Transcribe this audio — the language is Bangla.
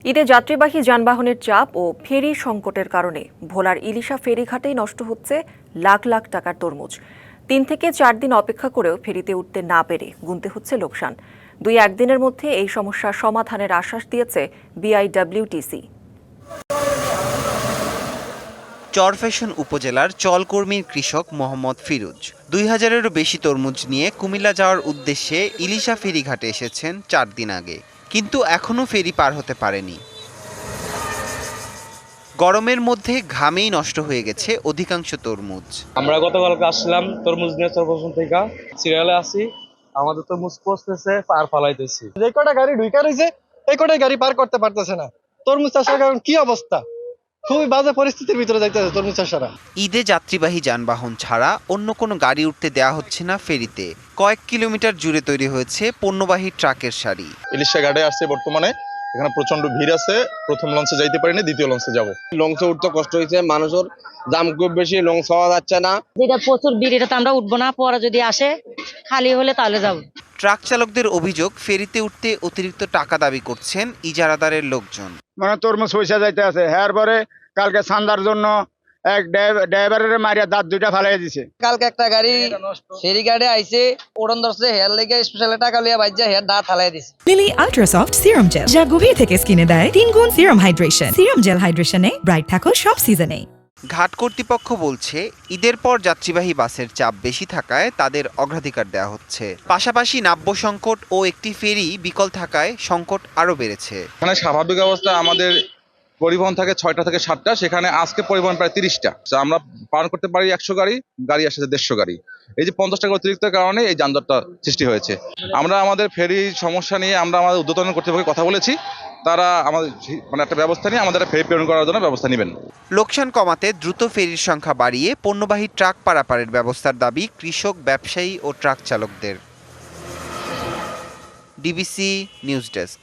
ঈদে যাত্রীবাহী যানবাহনের চাপ ও ফেরি সংকটের কারণে ভোলার ইলিশা ফেরিঘাটেই নষ্ট হচ্ছে লাখ লাখ টাকার তরমুজ। ৩ থেকে ৪ দিন অপেক্ষা করেও ফেরিতে উঠতে না পেরে গুনতে হচ্ছে লোকসান। ২-১ দিনের মধ্যে এই সমস্যার সমাধানের আশ্বাস দিয়েছে বিআইডব্লিউটিসি। চরফ্যাশন উপজেলার চলকর্মীর কৃষক মোহাম্মদ ফিরোজ ২,০০০-এরও বেশি তরমুজ নিয়ে কুমিল্লা যাওয়ার উদ্দেশ্যে ইলিশা ফেরিঘাটে এসেছেন ৪ দিন আগে, কিন্তু এখনও ফেরি পার হতে পারেনি। গরমের মধ্যে ঘামেই নষ্ট হয়ে গেছে অধিকাংশ তরমুজ। আমরা গতকালকে আসলাম তরমুজ নিয়ে চরফ্যাশন থেকে, সিরিয়ালে আছি, আমাদের তরমুজ পচতেছে, পার ফালাইতেছি। যে কটা গাড়ি ঢুকা রয়েছে এই কটাই গাড়ি পার করতে পারতেছে না। তরমুজ চাষের কারণ কি অবস্থা, খুবই বাজে পরিস্থিতির ভিতরে যাইতেছে তরমুজ চাষারা। ঈদে যাত্রীবাহী যানবাহন ছাড়া অন্য কোনো গাড়ি উঠতে দেওয়া হচ্ছে না ফেরিতে। কয়েক কিলোমিটার জুড়ে তৈরি হয়েছে পণ্যবাহী ট্রাকের সারি। ইলিশা ঘাটে আসছে বর্তমানে, এখানে প্রচন্ড ভিড় আছে। প্রথম লঞ্চে যাইতে পারিনি, দ্বিতীয় লঞ্চে যাব। লঞ্চে উঠতে কষ্ট হয়েছে, মানুষের দাম খুব বেশি, লঞ্চ হওয়া যাচ্ছে না। যেটা প্রচুর ভিড়, এটা তো আমরা উঠবো না, পরে যদি আসে খালি হলে তাহলে যাবো। ট্রাক চালকদের অভিযোগ, ফেরিতে উঠতে অতিরিক্ত টাকা দাবি করছেন ইজারাদারের লোকজন। মানে তরমুজ পয়সা যাইতে আছে, হ্যাঁ পরে কালকে সান্দার জন্য এক ড্রাইভারের মারিয়া দাঁত দুইটা ফালাই দিছে। কালকে একটা গাড়ি ফেরি গাড়ি আইছে, ওড়ন ধরছে, হেয়ার লেগে স্পেশাল টাকা লিয়া বাইজা হেয়ার দাঁত ফালাই দিছে। Lily ultra soft serum gel, যা গভীর থেকে স্কিনে দেয় 3 গুণ সিরাম হাইড্রেশন। সিরাম জেল হাইড্রেশনে ব্রাইট থাকো সব সিজনে। ঘাট কর্তৃপক্ষ বলছে, ঈদের পর যাত্রীবাহী বাসের চাপ বেশি থাকায় তাদের অগ্রাধিকার দেওয়া হচ্ছে। পাশাপাশি নাব্য সংকট ও একটি ফেরি বিকল থাকায় সংকট আরও বেড়েছে। এখানে স্বাভাবিক অবস্থা আমাদের পরিবহন থাকে 6টা থেকে 7টা, সেখানে আজকে পরিবহন প্রায় 30টা। আমরা পালন করতে পারি 100 গাড়ি, গাড়ি আসছে 150 গাড়ি। এই যে 50 টাকা অতিরিক্ত কারণে এই যানজটটা সৃষ্টি হয়েছে। আমরা আমাদের ফেরি সমস্যা নিয়ে আমরা আমাদের ঊর্ধ্বতন কর্তৃপক্ষের কথা বলেছি, তারা আমাদের একটা ব্যবস্থা নিয়ে আমাদের ফেরি প্রেরণ করার জন্য ব্যবস্থা নেবেন। লোকসান কমাতে দ্রুত ফেরির সংখ্যা বাড়িয়ে পণ্যবাহী ট্রাক পারাপারের ব্যবস্থার দাবি কৃষক, ব্যবসায়ী ও ট্রাক চালকদের। DBC news desk.